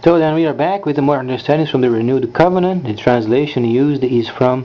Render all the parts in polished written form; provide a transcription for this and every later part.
So then we are back with the more understandings from the Renewed Covenant. The translation used is from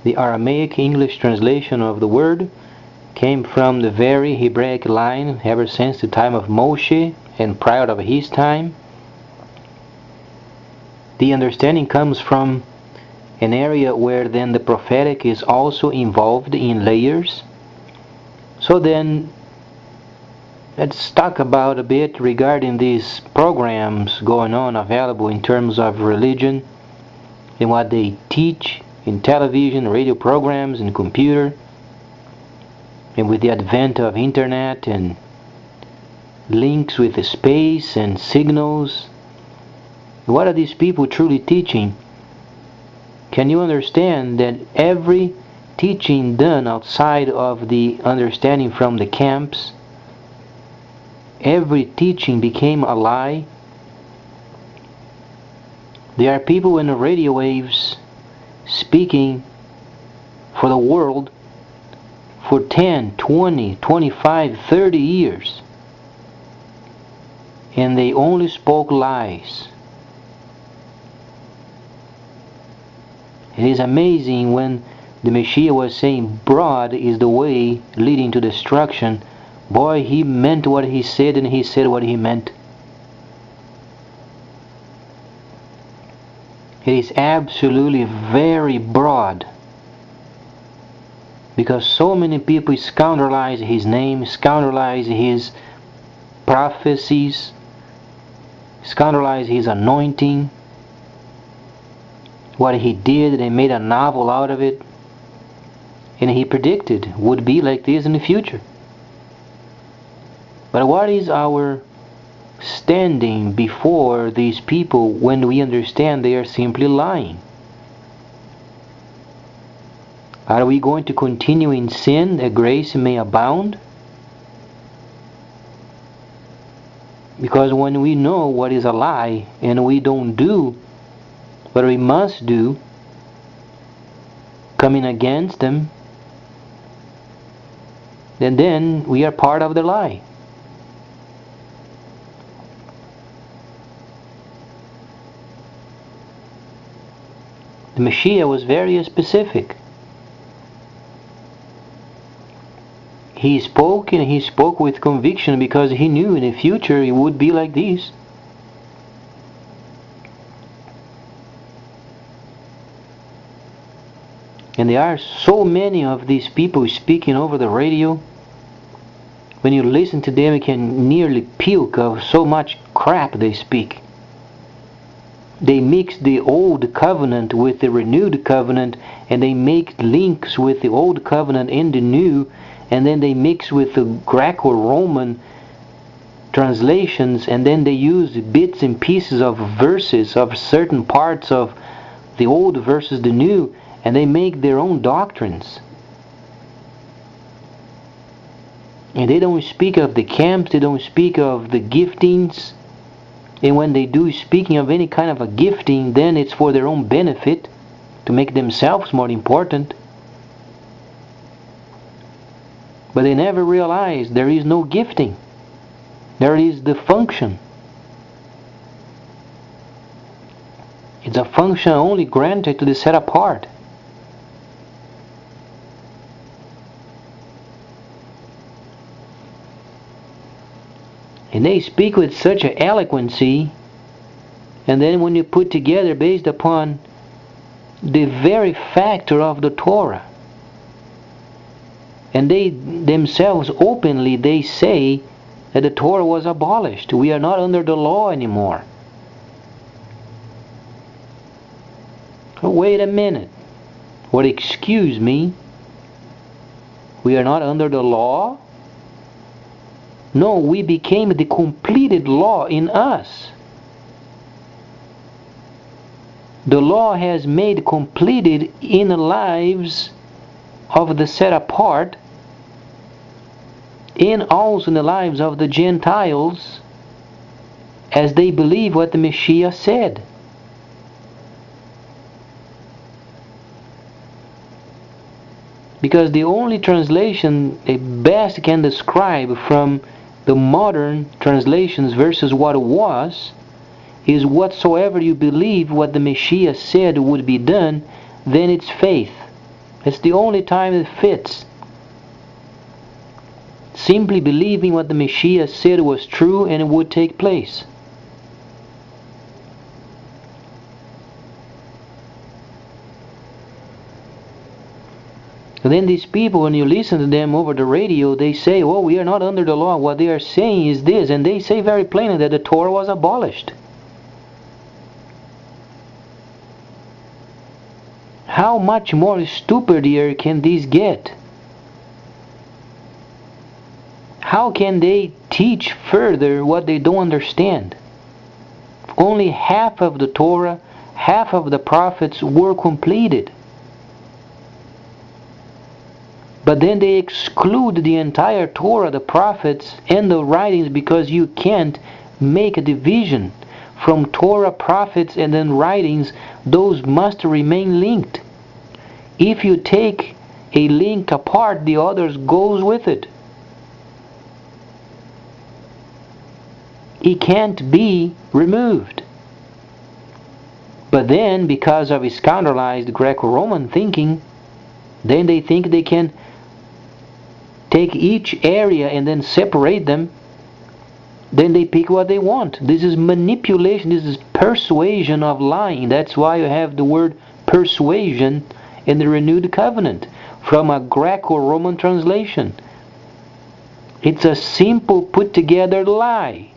the Aramaic English translation of the word. Came from the very Hebraic line ever since the time of Moshe and prior of his time. The understanding comes from an area where then the prophetic is also involved in layers. So then let's talk about a bit regarding these programs going on available in terms of religion and what they teach in television, radio programs, and computer, and with the advent of internet and links with the space and signals. What are these people truly teaching? Can you understand that every teaching done outside of the understanding from the camps, every teaching became a lie? There are people in the radio waves speaking for the world for 10, 20, 25, 30 years, and they only spoke lies. It is amazing when the Messiah was saying broad is the way leading to destruction. Boy, he meant what he said, and he said what he meant. It is absolutely very broad, because so many people scoundrelize his name, scoundrelize his prophecies, scoundrelize his anointing, what he did. They made a novel out of it, and he predicted would be like this in the future. But what is our standing before these people when we understand they are simply lying? Are we going to continue in sin that grace may abound? Because when we know what is a lie and we don't do what we must do, coming against them, then we are part of the lie. The Messiah was very specific. He spoke, and he spoke with conviction, because he knew in the future it would be like this. And there are so many of these people speaking over the radio. When you listen to them, you can nearly puke of so much crap they speak. They mix the old covenant with the renewed covenant, and they make links with the old covenant and the new, and then they mix with the Greco-Roman translations, and then they use bits and pieces of verses of certain parts of the old versus the new, and they make their own doctrines. And they don't speak of the camps, they don't speak of the giftings. And when they do speaking of any kind of a gifting, then it's for their own benefit, to make themselves more important. But they never realize there is no gifting. There is the function. It's a function only granted to the set apart. And they speak with such an eloquency, and then when you put together based upon the very factor of the Torah, and they themselves openly, they say that the Torah was abolished. We are not under the law anymore. Oh, wait a minute. What, excuse me? We are not under the law? No, we became the completed law in us. The law has made completed in the lives of the set apart, and also in the lives of the Gentiles, as they believe what the Messiah said. Because the only translation they best can describe from the modern translations versus what it was, is whatsoever you believe what the Messiah said would be done, then it's faith. It's the only time it fits. Simply believing what the Messiah said was true and it would take place. And then these people, when you listen to them over the radio, they say, oh, we are not under the law. What they are saying is this, and they say very plainly that the Torah was abolished. How much more stupider can these get? How can they teach further what they don't understand? Only half of the Torah, half of the prophets were completed. But then they exclude the entire Torah, the prophets, and the writings because you can't make a division from Torah, prophets, and then writings. Those must remain linked. If you take a link apart, the others goes with it. It can't be removed. But then, because of scandalized Greco-Roman thinking, then they think they can take each area and then separate them. Then they pick what they want. This is manipulation. This is persuasion of lying. That's why you have the word persuasion in the renewed covenant from a Greco-Roman translation. It's a simple put together lie.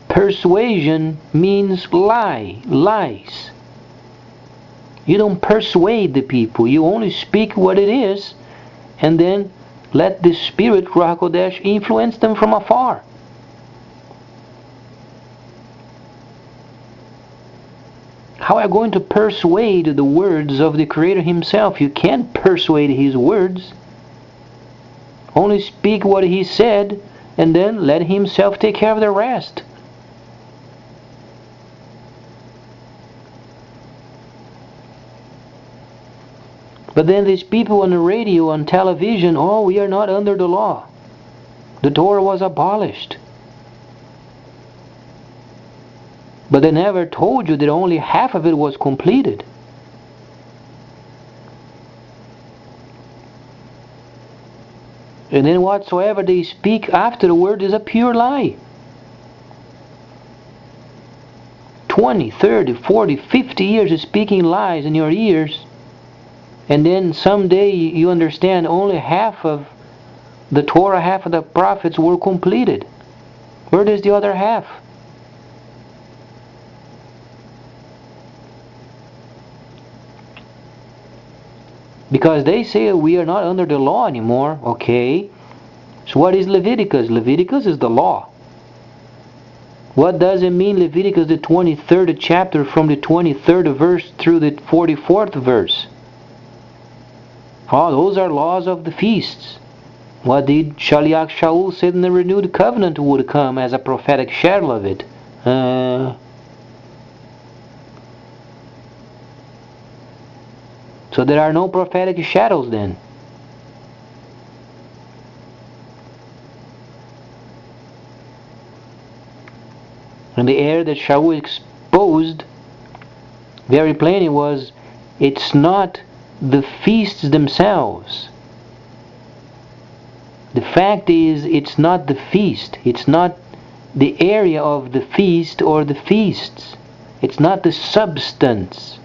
Persuasion means lie, lies. You don't persuade the people. You only speak what it is, and then let the Spirit, Ruach HaKodesh, influence them from afar. How are you going to persuade the words of the Creator Himself? You can't persuade His words. Only speak what He said, and then let Himself take care of the rest. But then these people on the radio, on television, oh, we are not under the law. The Torah was abolished. But they never told you that only half of it was completed. And then whatsoever they speak afterward is a pure lie. 20, 30, 40, 50 years of speaking lies in your ears. And then someday you understand only half of the Torah, half of the prophets were completed. Where is the other half? Because they say we are not under the law anymore. Okay. So what is Leviticus? Leviticus is the law. What does it mean, Leviticus, the 23rd chapter, from the 23rd verse through the 44th verse? Oh, those are laws of the feasts. What did Shaliach Shaul said in the renewed covenant would come as a prophetic shadow of it? So there are no prophetic shadows then. And the error that Shaul exposed very plainly was, it's not the feasts themselves. The fact is, it's not the feast. It's not the area of the feast or the feasts. It's not the substance.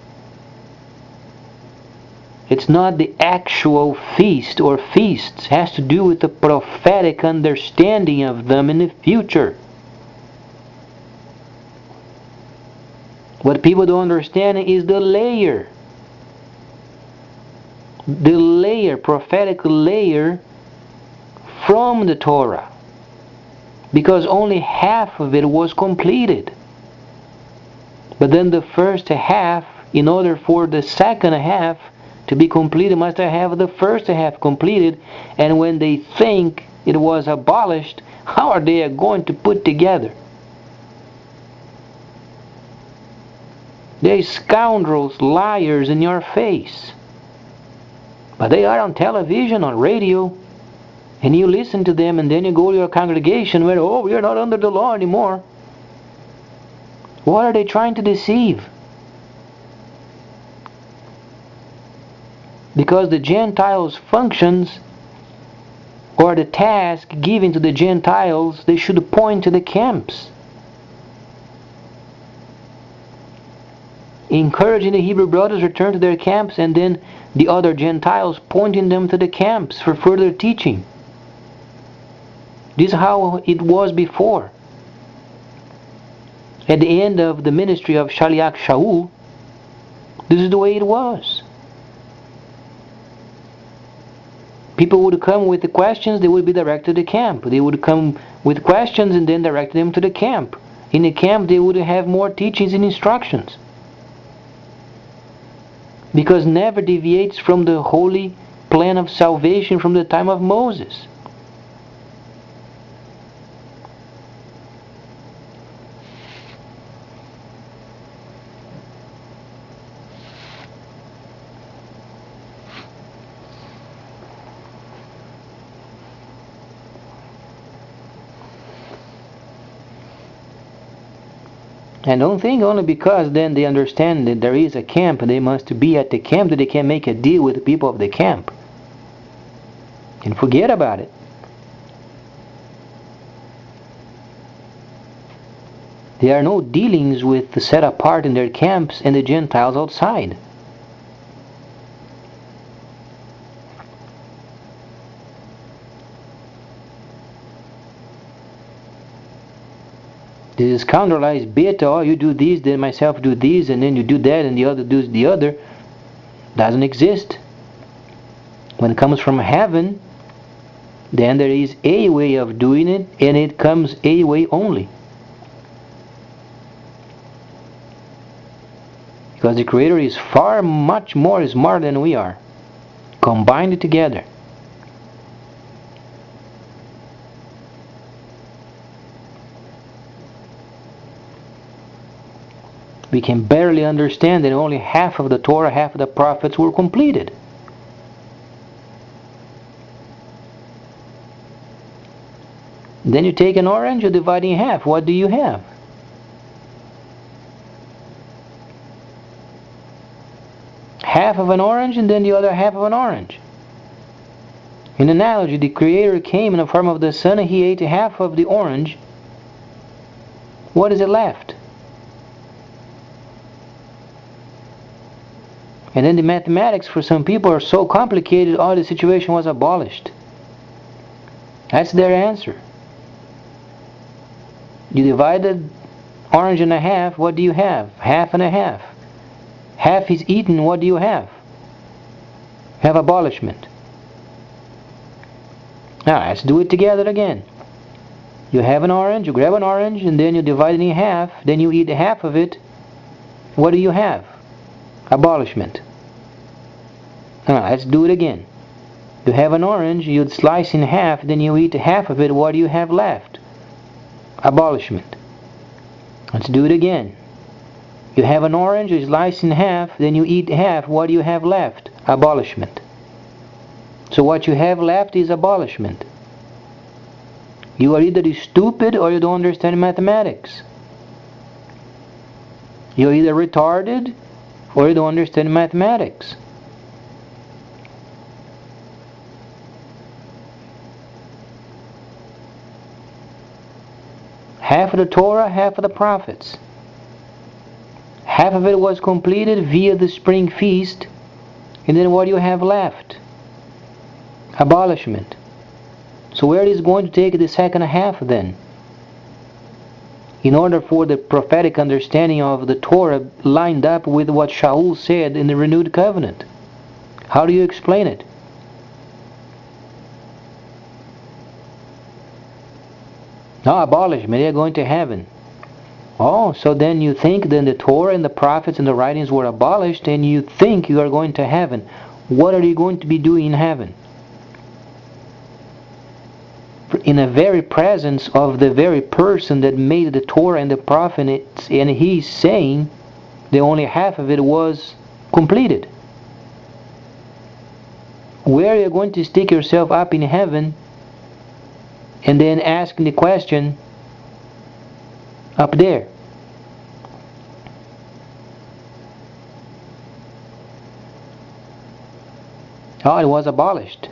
It's not the actual feast or feasts. It has to do with the prophetic understanding of them in the future. What people don't understand is the layer. The layer, prophetic layer from the Torah. Because only half of it was completed. But then the first half, in order for the second half to be completed, must have the first half completed. And when they think it was abolished, how are they going to put together? They're scoundrels, liars in your face. But they are on television, on radio, And you listen to them, and then you go to your congregation where, oh, we are not under the law anymore. What are they trying to deceive? Because the Gentiles' functions, or the task given to the Gentiles, they should point to the camps. Encouraging the Hebrew brothers to return to their camps, and then the other Gentiles pointing them to the camps for further teaching. This is how it was before. At the end of the ministry of Shaliach Shaul, this is the way it was. People would come with the questions, they would be directed to the camp. They would come with questions and then direct them to the camp. In the camp they would have more teachings and instructions. Because never deviates from the holy plan of salvation from the time of Moses. And don't think only because then they understand that there is a camp and they must be at the camp that they can make a deal with the people of the camp. And forget about it. There are no dealings with the set apart in their camps and the Gentiles outside. This scandalized bit, oh, you do this, then myself do this, and then you do that, and the other does the other, doesn't exist. When it comes from heaven, then there is a way of doing it, and it comes a way only. Because the Creator is far much more smart than we are, combined together. We can barely understand that only half of the Torah, half of the prophets were completed. Then you take an orange, you divide it in half. What do you have? Half of an orange and then the other half of an orange. In analogy, the Creator came in the form of the Son and He ate half of the orange. What is it left? And then the mathematics for some people are so complicated, oh, the situation was abolished. That's their answer. You divided orange in a half, what do you have? Half and a half. Half is eaten, what do you have? You have abolishment. Now let's do it together again. You have an orange, you grab an orange, and then you divide it in half, then you eat half of it. What do you have? Abolishment. Now let's do it again. You have an orange, you slice in half, then you eat half of it. What do you have left? Abolishment. Let's do it again. You have an orange, you slice in half, then you eat half. What do you have left? Abolishment. So what you have left is abolishment. You are either stupid or you don't understand mathematics. You're either retarded or you don't understand mathematics. Half of the Torah, half of the prophets. Half of it was completed via the spring feast, and then what do you have left? Abolishment. So where is going to take the second half then? In order for the prophetic understanding of the Torah lined up with what Shaul said in the renewed covenant. How do you explain it? No, abolishment, they are going to heaven. Oh, so then you think then the Torah and the prophets and the writings were abolished and you think you are going to heaven. What are you going to be doing in heaven? In the very presence of the very person that made the Torah and the prophets, and he's saying that only half of it was completed. Where are you going to stick yourself up in heaven and then asking the question up there. Oh, it was abolished.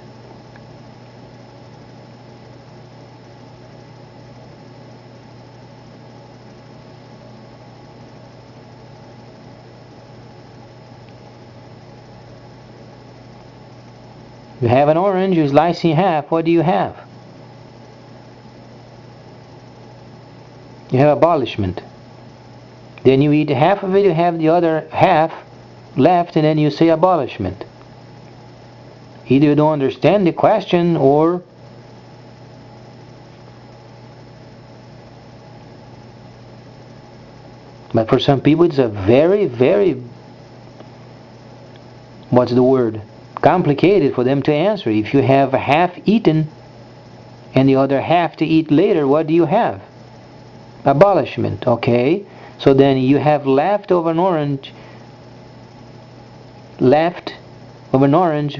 You have an orange, you slice in half, what do you have? You have abolishment. Then you eat half of it, you have the other half left, and then you say abolishment. Either you don't understand the question, or but for some people it's a very, very, what's the word? Complicated for them to answer. If you have half eaten and the other half to eat later, what do you have? Abolishment. Okay, so then you have left of an orange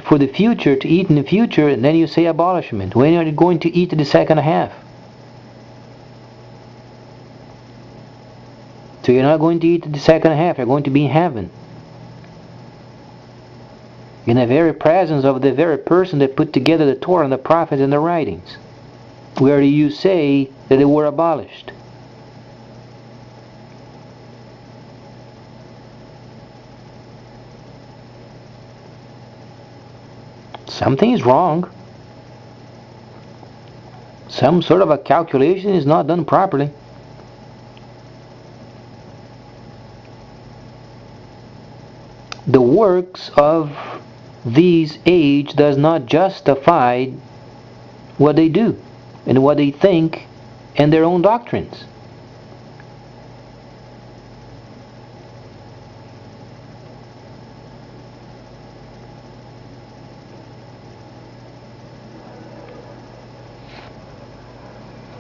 for the future, to eat in the future, and then you say abolishment. When are you going to eat the second half? So you're not going to eat the second half, you're going to be in heaven, in the very presence of the very person that put together the Torah and the prophets and the writings. Where do you say that they were abolished? Something is wrong. Some sort of a calculation is not done properly. The works of these age does not justify what they do and what they think and their own doctrines.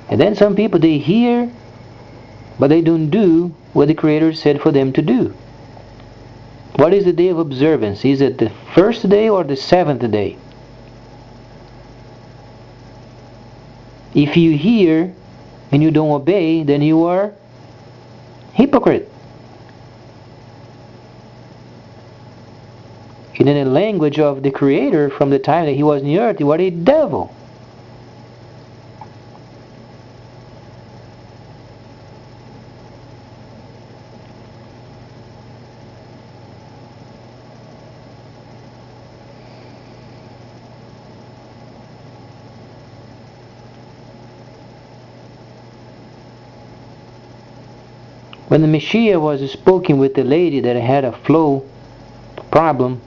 And then some people, they hear, but they don't do what the Creator said for them to do. What is the day of observance? Is it the first day or the seventh day? If you hear and you don't obey, then you are hypocrite. And in the language of the Creator, from the time that He was in the earth, you are a devil. When the Messiah was speaking with the lady that had a flow problem,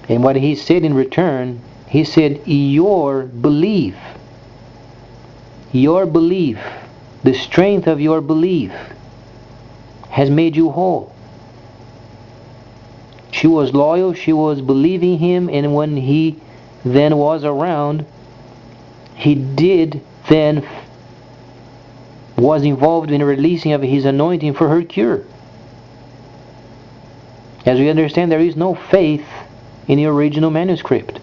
and what he said in return, he said, your belief, the strength of your belief has made you whole. She was loyal, she was believing him, and when he then was around, he did then was involved in the releasing of his anointing for her cure. As we understand, there is no faith in the original manuscript.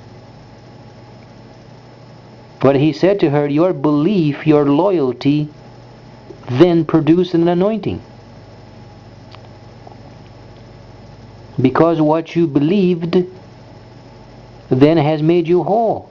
But he said to her, your belief, your loyalty, then produced an anointing. Because what you believed then has made you whole.